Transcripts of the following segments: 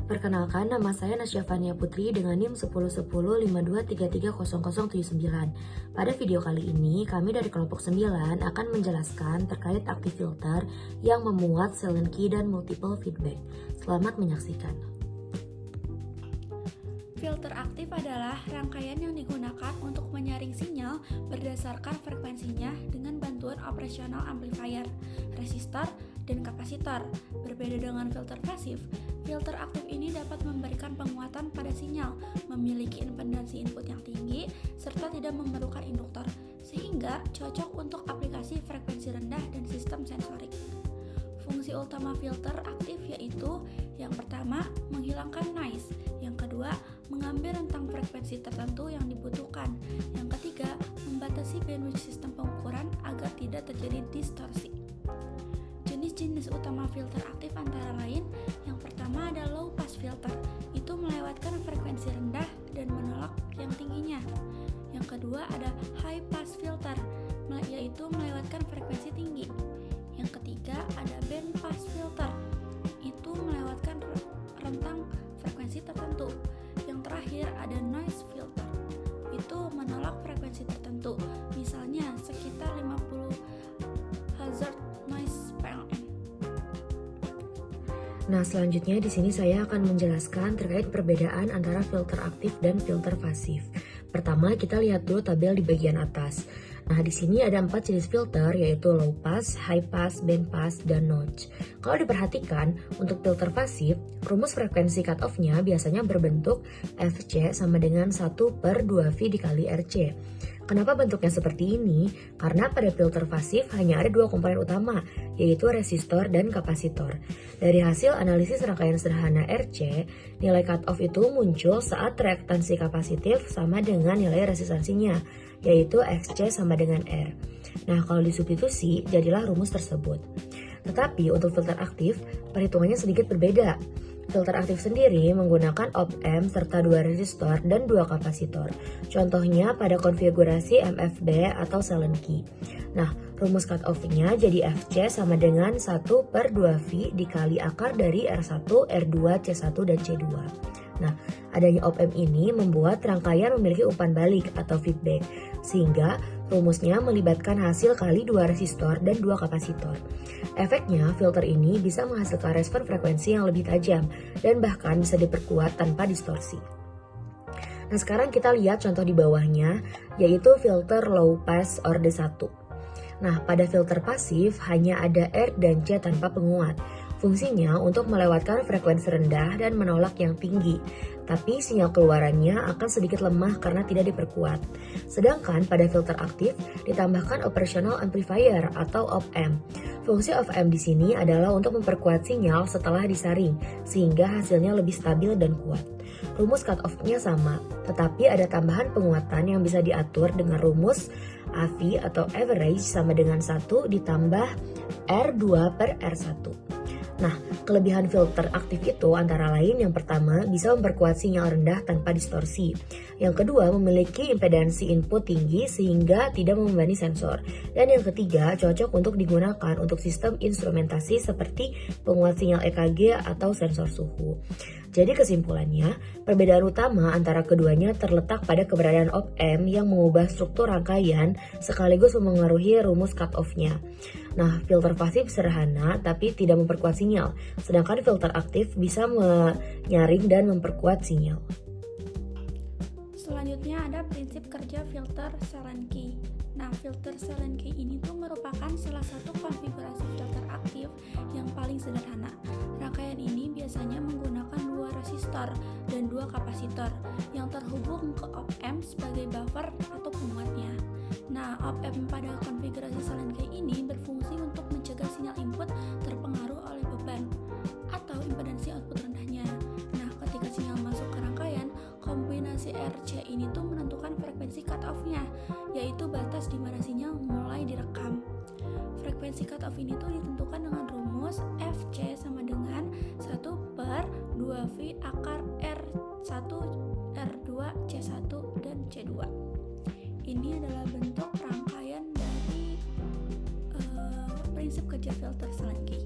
Perkenalkan, nama saya Nasya Fania Putri dengan NIM 1010523300079. Pada video kali ini, kami dari kelompok 9 akan menjelaskan terkait aktif filter yang memuat silent key dan multiple feedback. Selamat menyaksikan. Filter aktif adalah rangkaian yang digunakan untuk menyaring sinyal berdasarkan frekuensinya dengan bantuan operasional amplifier, resistor, dan kapasitor. Berbeda dengan filter pasif, filter aktif ini dapat memberikan penguatan pada sinyal, memiliki impedansi input yang tinggi, serta tidak memerlukan induktor, sehingga cocok untuk aplikasi frekuensi rendah dan sistem sensorik. Fungsi utama filter aktif yaitu yang pertama, menghilangkan noise, yang kedua, mengambil rentang frekuensi tertentu yang dibutuhkan, yang ketiga, membatasi bandwidth sistem pengukuran agar tidak terjadi distorsi. Jenis-jenis utama filter aktif antara lain, yang pertama ada low pass filter, itu melewatkan frekuensi rendah dan menolak yang tingginya. Yang kedua ada high pass filter, yaitu melewatkan frekuensi tinggi. Yang ketiga ada band pass filter, itu melewatkan rentang frekuensi tertentu. Yang terakhir ada noise filter, itu menolak frekuensi tertentu, misalnya sekitar 50 Hz noise PLN. Nah, selanjutnya di sini saya akan menjelaskan terkait perbedaan antara filter aktif dan filter pasif. Pertama, kita lihat dulu tabel di bagian atas. Nah, di sini ada 4 jenis filter, yaitu low pass, high pass, band pass, dan notch. Kalau diperhatikan, untuk filter pasif, rumus frekuensi cutoff-nya biasanya berbentuk Fc sama dengan 1/2V dikali Rc. Kenapa bentuknya seperti ini? Karena pada filter pasif hanya ada 2 komponen utama, yaitu resistor dan kapasitor. Dari hasil analisis rangkaian sederhana Rc, nilai cutoff itu muncul saat reaktansi kapasitif sama dengan nilai resistansinya, yaitu Xc sama dengan R. Nah, kalau disubstitusi, jadilah rumus tersebut. Tetapi untuk filter aktif, perhitungannya sedikit berbeda. Filter aktif sendiri menggunakan op-amp serta 2 resistor dan 2 kapasitor. Contohnya pada konfigurasi MFB atau silent key. Nah, rumus cutoff-nya jadi Fc sama dengan 1/2V dikali akar dari R1, R2, C1, dan C2. Nah, adanya op-amp ini membuat rangkaian memiliki umpan balik atau feedback, sehingga rumusnya melibatkan hasil kali 2 resistor dan 2 kapasitor. Efeknya, filter ini bisa menghasilkan respon frekuensi yang lebih tajam dan bahkan bisa diperkuat tanpa distorsi. Nah, sekarang kita lihat contoh di bawahnya, yaitu filter low pass orde 1. Nah, pada filter pasif hanya ada R dan C tanpa penguat. Fungsinya untuk melewatkan frekuensi rendah dan menolak yang tinggi, tapi sinyal keluarannya akan sedikit lemah karena tidak diperkuat. Sedangkan pada filter aktif ditambahkan operational amplifier atau op-amp. Fungsi op-amp di sini adalah untuk memperkuat sinyal setelah disaring, sehingga hasilnya lebih stabil dan kuat. Rumus cut-off-nya sama, tetapi ada tambahan penguatan yang bisa diatur dengan rumus AV atau average sama dengan 1 ditambah R2/R1. Nah, kelebihan filter aktif itu antara lain yang pertama bisa memperkuat sinyal rendah tanpa distorsi. Yang kedua memiliki impedansi input tinggi sehingga tidak membebani sensor. Dan yang ketiga cocok untuk digunakan untuk sistem instrumentasi seperti penguat sinyal EKG atau sensor suhu. Jadi kesimpulannya, perbedaan utama antara keduanya terletak pada keberadaan op-amp yang mengubah struktur rangkaian sekaligus memengaruhi rumus cut-off-nya. Nah, filter pasif sederhana tapi tidak memperkuat sinyal, sedangkan filter aktif bisa menyaring dan memperkuat sinyal. Selanjutnya ada prinsip kerja filter silent key. Nah, filter silent key ini tuh merupakan salah satu konfigurasi filter aktif yang paling sederhana. Rangkaian ini biasanya menggunakan 2 resistor dan 2 kapasitor yang terhubung ke op-amp sebagai buffer atau penguatnya. Nah, op-amp pada konfigurasi silent key ini berfungsi untuk mencegah sinyal input terpengaruh oleh beban atau impedansi output rendahnya. Nah, ketika sinyal masuk ke rangkaian, kombinasi RC ini tuh menentukan frekuensi cut-off-nya, yaitu batas di mana sinyal mulai direkam. Frekuensi cut-off ini tuh ditentukan dengan rumus Fc sama dengan 1/2V akar R1, R2, C1, dan C2. Ini adalah bentuk rangkaian dari prinsip kerja filter silent key.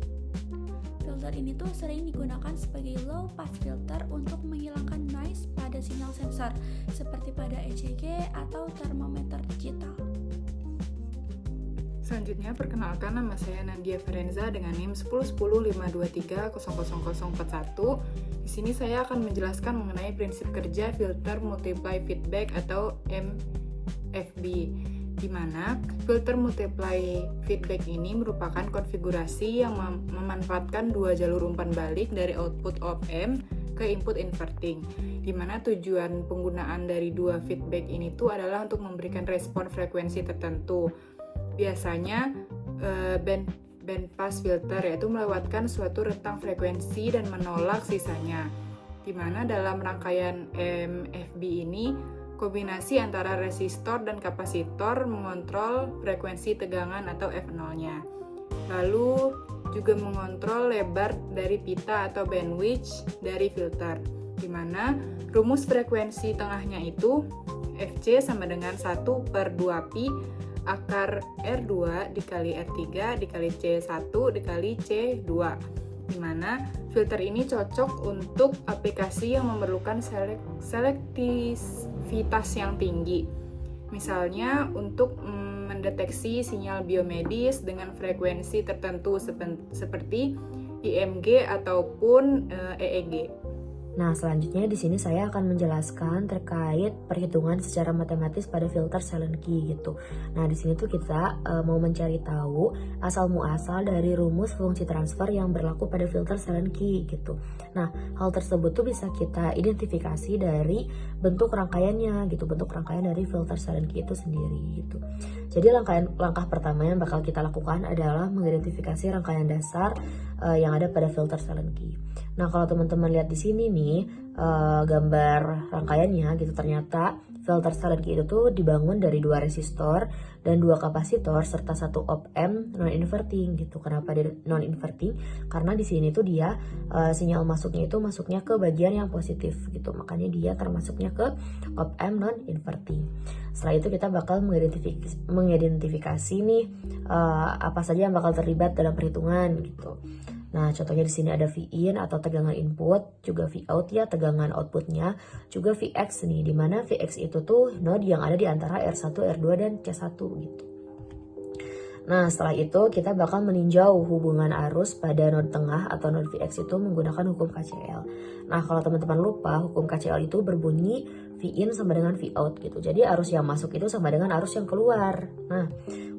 Filter ini tuh sering digunakan sebagai low pass filter untuk menghilangkan noise pada sinyal sensor, seperti pada ECG atau termometer digital. Selanjutnya, perkenalkan, nama saya Nadia Ferenza dengan NIM 1010523000041. Di sini saya akan menjelaskan mengenai prinsip kerja filter multiply feedback atau MFB, di mana filter multiply feedback ini merupakan konfigurasi yang memanfaatkan dua jalur umpan balik dari output op-amp ke input inverting, di mana tujuan penggunaan dari dua feedback ini tuh adalah untuk memberikan respon frekuensi tertentu. Biasanya band pass filter yaitu melewatkan suatu rentang frekuensi dan menolak sisanya, di mana dalam rangkaian MFB ini kombinasi antara resistor dan kapasitor mengontrol frekuensi tegangan atau F0-nya, lalu juga mengontrol lebar dari pita atau bandwidth dari filter, di mana rumus frekuensi tengahnya itu Fc sama dengan 1/2pi akar R2 dikali R3 dikali C1 dikali C2, di mana filter ini cocok untuk aplikasi yang memerlukan selektivitas yang tinggi, misalnya untuk mendeteksi sinyal biomedis dengan frekuensi tertentu seperti IMG ataupun EEG. Nah, selanjutnya di sini saya akan menjelaskan terkait perhitungan secara matematis pada filter silent key gitu. Nah, di sini tuh kita mau mencari tahu asal muasal dari rumus fungsi transfer yang berlaku pada filter silent key gitu. Nah, hal tersebut tuh bisa kita identifikasi dari bentuk rangkaiannya gitu, bentuk rangkaian dari filter silent key itu sendiri gitu. Jadi langkah pertama yang bakal kita lakukan adalah mengidentifikasi rangkaian dasar yang ada pada filter silent key. Nah, kalau teman-teman lihat di sini nih gambar rangkaiannya gitu, ternyata filter silent key itu tuh dibangun dari dua resistor dan dua kapasitor serta satu op-amp non-inverting gitu. Kenapa dia non-inverting? Karena di sini tuh dia sinyal masuknya ke bagian yang positif gitu. Makanya dia termasuknya ke op-amp non-inverting. Setelah itu kita bakal mengidentifikasi nih apa saja yang bakal terlibat dalam perhitungan gitu. Nah, contohnya di sini ada Vin atau tegangan input, juga Vout ya, tegangan outputnya, juga Vx nih, di mana Vx itu tuh node yang ada di antara R1, R2, dan C1 gitu. Nah, setelah itu kita bakal meninjau hubungan arus pada node tengah atau node Vx itu menggunakan hukum KCL. Nah, kalau teman-teman lupa, hukum KCL itu berbunyi Vin sama dengan Vout gitu. Jadi arus yang masuk itu sama dengan arus yang keluar. Nah,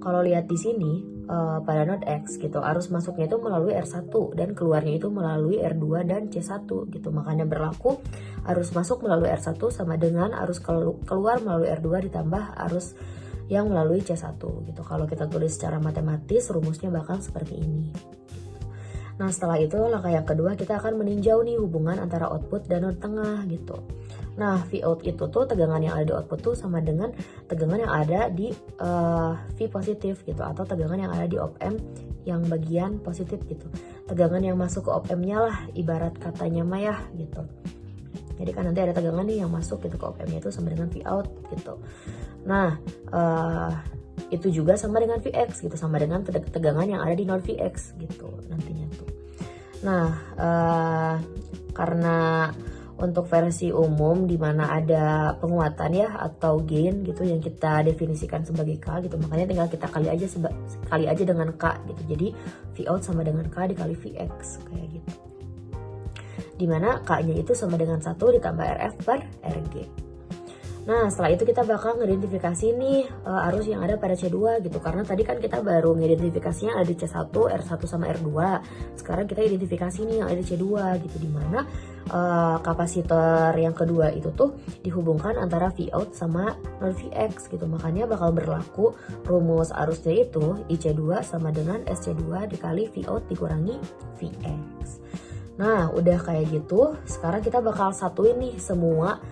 kalau lihat di sini pada node X gitu, arus masuknya itu melalui R1 dan keluarnya itu melalui R2 dan C1 gitu. Makanya berlaku arus masuk melalui R1 sama dengan arus keluar melalui R2 ditambah arus yang melalui C1 gitu. Kalau kita tulis secara matematis rumusnya bakal seperti ini. Nah, setelah itu langkah yang kedua kita akan meninjau nih hubungan antara output dan node tengah gitu. Nah, Vout itu tuh tegangan yang ada di output tuh sama dengan tegangan yang ada di V positif gitu, atau tegangan yang ada di op-amp yang bagian positif gitu. Tegangan yang masuk ke op-ampnya lah, ibarat katanya mah ya gitu. Jadi kan nanti ada tegangan nih yang masuk gitu ke op-ampnya itu sama dengan Vout gitu. Nah, itu juga sama dengan Vx gitu, sama dengan tegangan yang ada di node Vx gitu nantinya tuh. Nah, karena untuk versi umum di mana ada penguatan ya atau gain gitu yang kita definisikan sebagai K gitu, makanya tinggal kita kali aja dengan K gitu. Jadi Vout sama dengan K dikali Vx kayak gitu. Dimana K-nya itu sama dengan 1 ditambah RF per RG. Nah, setelah itu kita bakal ngidentifikasi nih arus yang ada pada C2 gitu. Karena tadi kan kita baru ngidentifikasinya ada di C1, R1 sama R2. Sekarang kita identifikasi nih yang ada di C2 gitu. Dimana kapasitor yang kedua itu tuh dihubungkan antara Vout sama node Vx gitu. Makanya bakal berlaku rumus arusnya itu IC2 sama dengan SC2 dikali Vout dikurangi Vx. Nah, udah kayak gitu, sekarang kita bakal satuin nih semua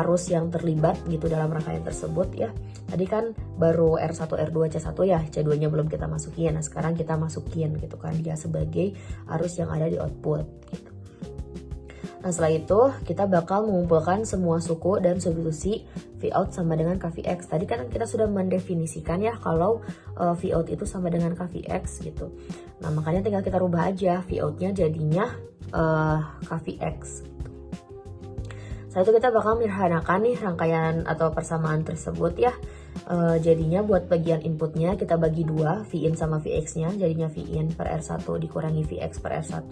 arus yang terlibat gitu dalam rangkaian tersebut ya. Tadi kan baru R1, R2, C1 ya, C2-nya belum kita masukin. Nah, sekarang kita masukin gitu kan dia sebagai arus yang ada di output gitu. Nah setelah itu kita bakal mengumpulkan semua suku dan substitusi Vout sama dengan KVX. Tadi kan kita sudah mendefinisikan ya kalau Vout itu sama dengan KVX gitu. Nah makanya tinggal kita rubah aja Vout-nya jadinya KVX. Setelah itu kita bakal menyederhanakan nih rangkaian atau persamaan tersebut ya. Jadinya buat bagian inputnya kita bagi dua, Vin sama Vx-nya, jadinya Vin per R1 dikurangi Vx per R1.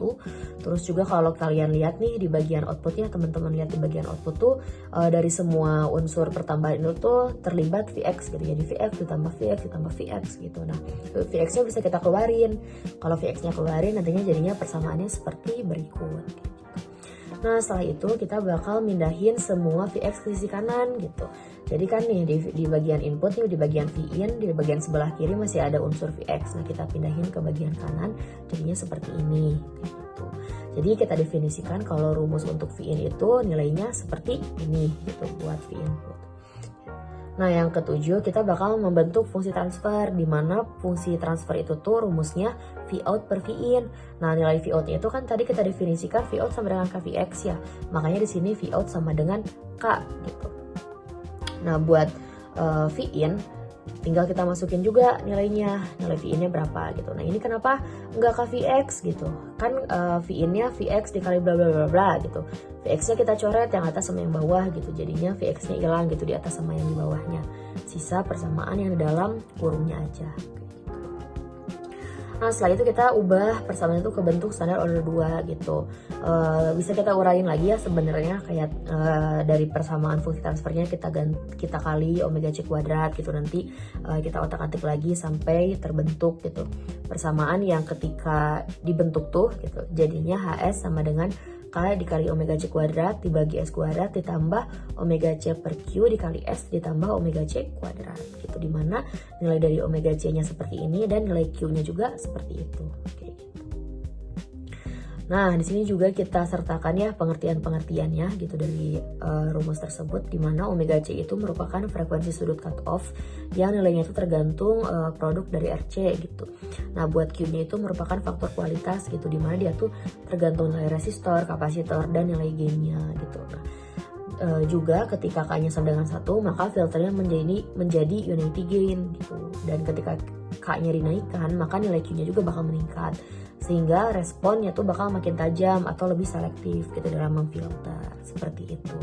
Terus juga kalau kalian lihat nih di bagian outputnya, teman-teman lihat di bagian output tuh dari semua unsur pertambahan itu tuh terlibat Vx gitu. Jadi Vx ditambah Vx ditambah Vx gitu. Nah Vx-nya bisa kita keluarin. Kalau Vx-nya keluarin nantinya jadinya persamaannya seperti berikut. Nah setelah itu kita bakal mindahin semua Vx ke sisi kanan gitu. Jadi kan nih di bagian input nih, di bagian Vin, di bagian sebelah kiri masih ada unsur Vx. Nah kita pindahin ke bagian kanan jadinya seperti ini gitu. Jadi kita definisikan kalau rumus untuk Vin itu nilainya seperti ini gitu buat V input. Nah yang ketujuh kita bakal membentuk fungsi transfer, di mana fungsi transfer itu tuh rumusnya Vout per Vin. Nah nilai Vout itu kan tadi kita definisikan Vout sama dengan KVX ya, makanya di sini Vout sama dengan K gitu. Nah buat Vin tinggal kita masukin juga nilainya, nilai Vin-nya berapa gitu. Nah ini kenapa nggak KVX gitu? Kan Vin-nya Vx dikali bla bla bla bla gitu. Vx-nya kita coret yang atas sama yang bawah gitu. Jadinya Vx-nya hilang gitu di atas sama yang di bawahnya. Sisa persamaan yang di dalam kurungnya aja. Nah setelah itu kita ubah persamaan itu ke bentuk standar order 2 gitu. Bisa kita uraiin lagi ya sebenarnya kayak dari persamaan fungsi transfernya kita kali omega c kuadrat gitu, nanti kita otak-atik lagi sampai terbentuk gitu persamaan yang ketika dibentuk tuh gitu jadinya Hs sama dengan K dikali omega c kuadrat dibagi S kuadrat ditambah omega c per Q dikali S ditambah omega c kuadrat gitu, dimana nilai dari omega c nya seperti ini dan nilai Q nya juga seperti itu. Oke. Nah di sini juga kita sertakan ya pengertian-pengertiannya gitu dari rumus tersebut, dimana omega c itu merupakan frekuensi sudut cut off yang nilainya itu tergantung produk dari RC gitu. Nah buat Q-nya itu merupakan faktor kualitas gitu, dimana dia tuh tergantung nilai resistor, kapasitor, dan nilai gain-nya gitu. Nah, juga ketika K-nya sama dengan 1 maka filternya menjadi unity gain gitu, dan ketika K-nya dinaikkan maka nilai Q-nya juga bakal meningkat sehingga responnya tuh bakal makin tajam atau lebih selektif gitu dalam memfilter, seperti itu.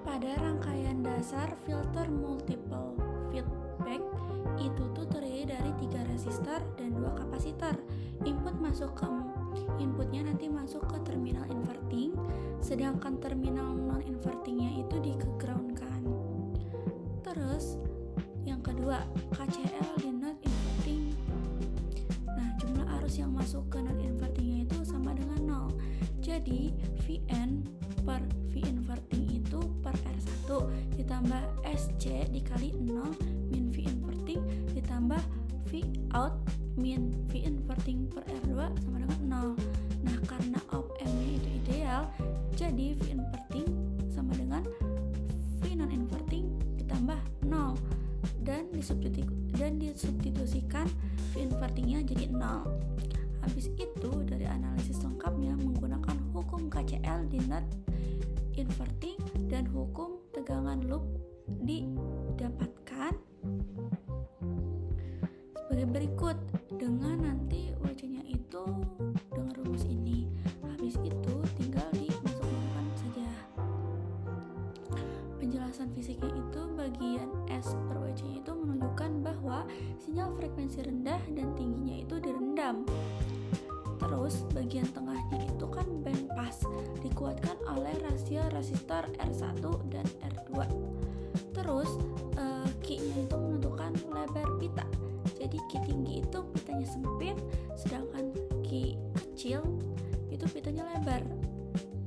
Pada rangkaian dasar filter multiple feedback itu tuh terdiri dari 3 resistor dan 2 kapasitor. Inputnya nanti masuk ke terminal inverting, sedangkan terminal non invertingnya itu di ground-kan. Terus yang kedua, KCL di non inverting. Nah, jumlah arus yang masuk ke non invertingnya itu sama dengan 0. Jadi Vn per V inverting itu per R1 ditambah SC dikali 0 min V inverting ditambah V out min V inverting per R2 sama dengan 0. Nah karena op-amp-nya itu ideal, jadi V inverting sama dengan V non inverting ditambah 0 dan disubstitusikan V invertingnya jadi 0. Habis itu dari analisis lengkapnya menggunakan hukum KCL di not inverting dan hukum tegangan loop didapatkan sebagai berikut, dengan nanti wajahnya itu dengan rumus ini. Habis itu tinggal dimasukkan saja. Penjelasan fisiknya itu bagian S per wajahnya itu menunjukkan bahwa sinyal frekuensi rendah dan tingginya itu direndam. Terus bagian tengahnya itu kan band pass dikuatkan oleh rasio resistor R1 dan R2. Terus Q-nya itu menentukan lebar pita. Jadi Q tinggi itu pitanya sempit, sedangkan Q kecil itu pitanya lebar.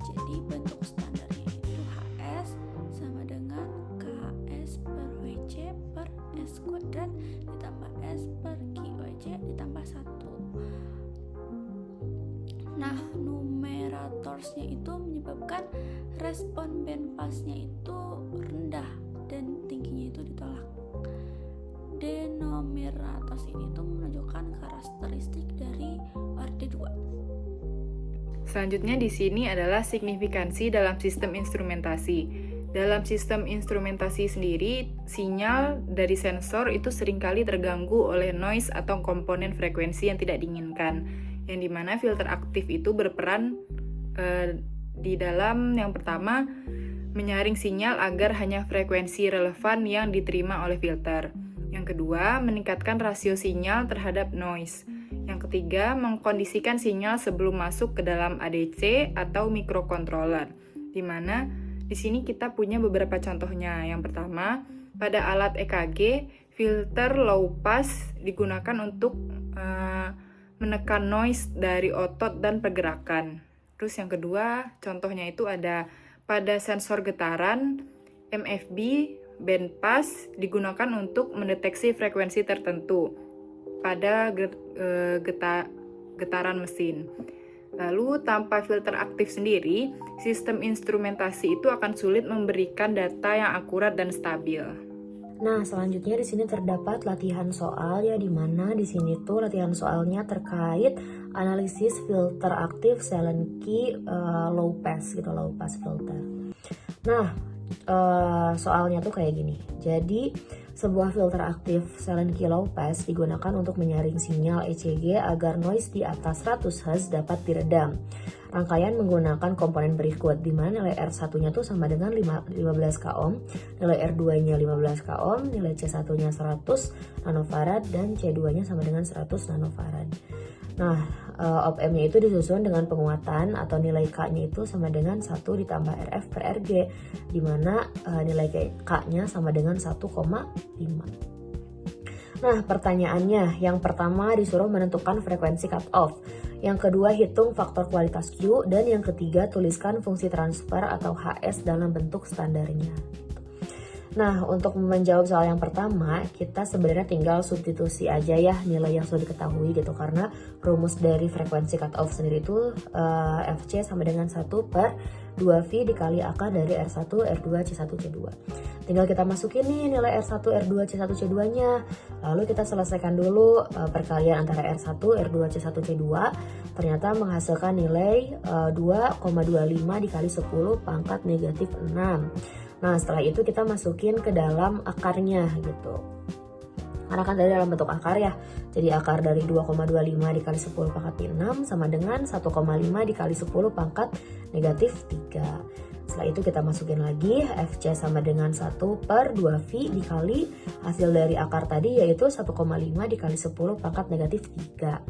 Jadi bentuk standarnya itu HS sama dengan KS per WC per S kuadrat ditambah S per QWC ditambah 1. Nah, numeratorsnya itu menyebabkan respon bandpassnya itu rendah dan tingginya itu ditolak. Denominators ini tuh menunjukkan karakteristik dari RD2. Selanjutnya di sini adalah signifikansi dalam sistem instrumentasi. Dalam sistem instrumentasi sendiri, sinyal dari sensor itu seringkali terganggu oleh noise atau komponen frekuensi yang tidak diinginkan, yang dimana filter aktif itu berperan di dalam yang pertama, menyaring sinyal agar hanya frekuensi relevan yang diterima oleh filter. Yang kedua, meningkatkan rasio sinyal terhadap noise. Yang ketiga, mengkondisikan sinyal sebelum masuk ke dalam ADC atau microcontroller, di mana di sini kita punya beberapa contohnya. Yang pertama, pada alat EKG, filter low pass digunakan untuk menekan noise dari otot dan pergerakan. Terus yang kedua, contohnya itu ada pada sensor getaran, MFB, band pass digunakan untuk mendeteksi frekuensi tertentu pada getaran mesin. Lalu, tanpa filter aktif sendiri, sistem instrumentasi itu akan sulit memberikan data yang akurat dan stabil. Nah, selanjutnya di sini terdapat latihan soal ya, di mana di sini tuh latihan soalnya terkait analisis filter aktif silent key low pass filter. Nah, soalnya tuh kayak gini. Jadi, sebuah filter aktif silent key low pass digunakan untuk menyaring sinyal ECG agar noise di atas 100 Hz dapat diredam. Rangkaian menggunakan komponen berikut, di mana nilai R1-nya tuh sama dengan 15 k ohm, nilai R2-nya 15 k ohm, nilai C1-nya 100 nanofarad, dan C2-nya sama dengan 100 nanofarad. Nah, op-amp-nya itu disusun dengan penguatan atau nilai K-nya itu sama dengan 1 ditambah RF per RG, di mana nilai K-nya sama dengan 1,5. Nah, pertanyaannya, yang pertama disuruh menentukan frekuensi cut-off, yang kedua hitung faktor kualitas Q, dan yang ketiga tuliskan fungsi transfer atau HS dalam bentuk standarnya. Nah, untuk menjawab soal yang pertama, kita sebenarnya tinggal substitusi aja ya nilai yang sudah diketahui gitu, karena rumus dari frekuensi cut-off sendiri itu FC sama dengan 1 per 2V dikali akar dari R1, R2, C1, C2. Tinggal kita masukin nih nilai R1, R2, C1, C2 nya. Lalu kita selesaikan dulu perkalian antara R1, R2, C1, C2. Ternyata menghasilkan nilai 2,25 dikali 10 pangkat negatif 6. Nah, setelah itu kita masukin ke dalam akarnya gitu. Karena kan dari dalam bentuk akar ya. Jadi akar dari 2,25 dikali 10 pangkat 6 sama dengan 1,5 dikali 10 pangkat negatif 3. Setelah itu kita masukin lagi FC sama dengan 1 per 2V dikali hasil dari akar tadi, yaitu 1,5 dikali 10 pangkat negatif 3.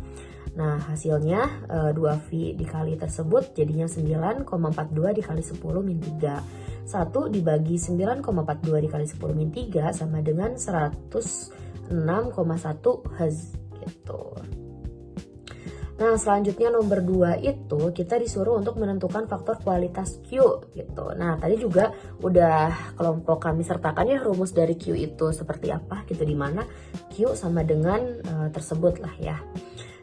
Nah, hasilnya 2V dikali tersebut jadinya 9,42 dikali 10 min 3. 1 dibagi 9,42 dikali 10 min 3 sama dengan 106,1 Hz gitu. Nah, selanjutnya nomor 2 itu kita disuruh untuk menentukan faktor kualitas Q gitu. Nah, tadi juga udah kelompok kami sertakan ya rumus dari Q itu seperti apa gitu, di mana Q sama dengan tersebut lah ya.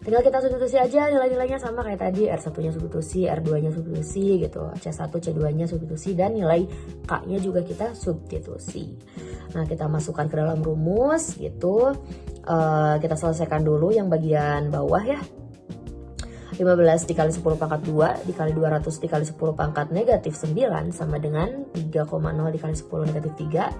Tinggal kita substitusi aja nilai-nilainya sama kayak tadi, R1-nya substitusi, R2-nya substitusi gitu, C1, C2-nya substitusi, dan nilai K-nya juga kita substitusi. Nah, kita masukkan ke dalam rumus gitu. Kita selesaikan dulu yang bagian bawah ya. 15 dikali 10 pangkat 2 dikali 200 dikali 10 pangkat negatif 9 sama dengan 3,0 dikali 10 negatif 3.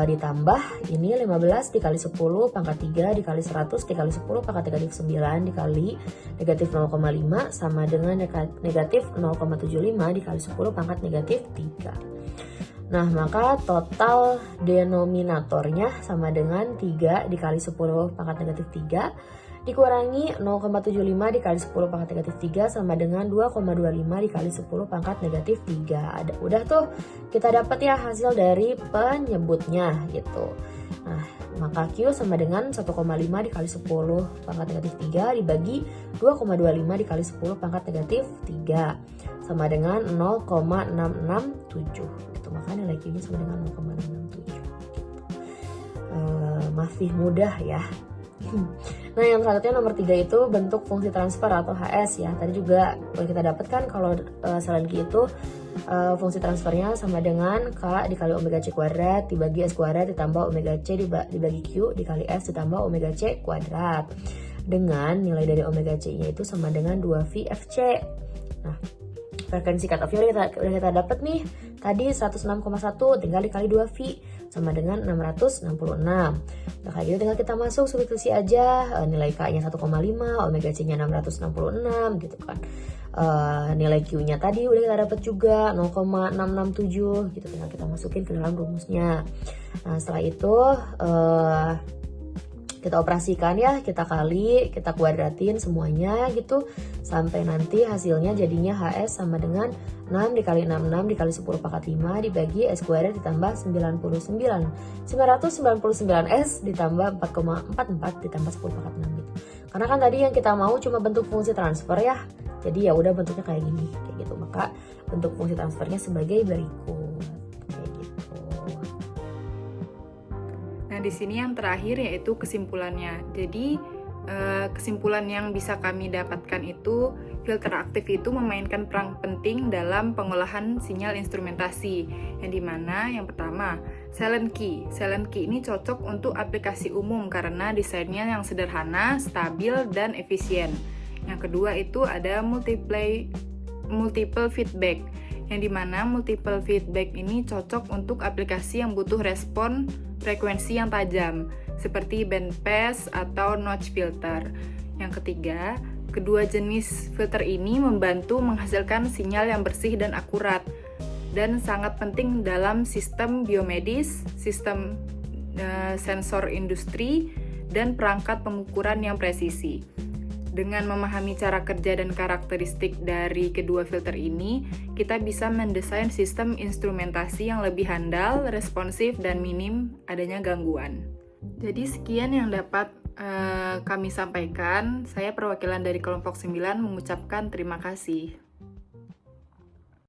Ditambah ini 15 dikali 10 pangkat 3 dikali 100 dikali 10 pangkat negatif 9 dikali negatif 0,5 sama dengan negatif 0,75 dikali 10 pangkat negatif 3. Nah, maka total denominatornya sama dengan 3 dikali 10 pangkat negatif 3 dikurangi 0,75 dikali 10 pangkat negatif 3 sama dengan 2,25 dikali 10 pangkat negatif 3. Udah tuh kita dapat ya hasil dari penyebutnya gitu. Nah, maka Q sama dengan 1,5 dikali 10 pangkat negatif 3 dibagi 2,25 dikali 10 pangkat negatif 3 sama dengan 0,667 gitu. Maka nilai Q-nya sama dengan 0,667 gitu. Masih mudah ya. Nah, yang selanjutnya nomor 3 itu bentuk fungsi transfer atau HS ya. Tadi juga kita dapatkan kalau silent key itu fungsi transfernya sama dengan K dikali omega C kuadrat dibagi S kuadrat ditambah omega C dibagi Q dikali S ditambah omega C kuadrat. Dengan nilai dari omega C nya itu sama dengan 2V FC. Nah, frekuensi cutoff-nya udah kita dapat nih. Tadi 106,1 tinggal dikali 2V sama dengan 666. Nah, kayak gitu tinggal kita masuk substitusi aja, nilai K-nya 1,5, omega C-nya 666 gitu kan. Nilai Q-nya tadi udah kita dapat juga 0,667 gitu, tinggal kita masukin ke dalam rumusnya. Nah, setelah itu kita operasikan ya, kita kali, kita kuadratin semuanya gitu sampai nanti hasilnya jadinya HS sama dengan 6 dikali 66 dikali 10 pangkat 5 dibagi S kuadrat ditambah 999S ditambah 4,44 ditambah 10 pangkat 6 gitu. Karena kan tadi yang kita mau cuma bentuk fungsi transfer ya, jadi ya udah bentuknya kayak gini, kayak gitu. Maka bentuk fungsi transfernya sebagai berikut, kayak gitu. Nah, di sini yang terakhir yaitu kesimpulannya. Jadi, kesimpulan yang bisa kami dapatkan itu, filter aktif itu memainkan peran penting dalam pengolahan sinyal instrumentasi. Yang dimana yang pertama, silent key. Silent key ini cocok untuk aplikasi umum karena desainnya yang sederhana, stabil, dan efisien. Yang kedua itu ada multiple feedback. Yang dimana multiple feedback ini cocok untuk aplikasi yang butuh respon frekuensi yang tajam, seperti bandpass atau notch filter. Yang ketiga, kedua jenis filter ini membantu menghasilkan sinyal yang bersih dan akurat, dan sangat penting dalam sistem biomedis, sistem sensor industri, dan perangkat pengukuran yang presisi. Dengan memahami cara kerja dan karakteristik dari kedua filter ini, kita bisa mendesain sistem instrumentasi yang lebih handal, responsif, dan minim adanya gangguan. Jadi sekian yang dapat kami sampaikan. Saya perwakilan dari kelompok 9 mengucapkan terima kasih.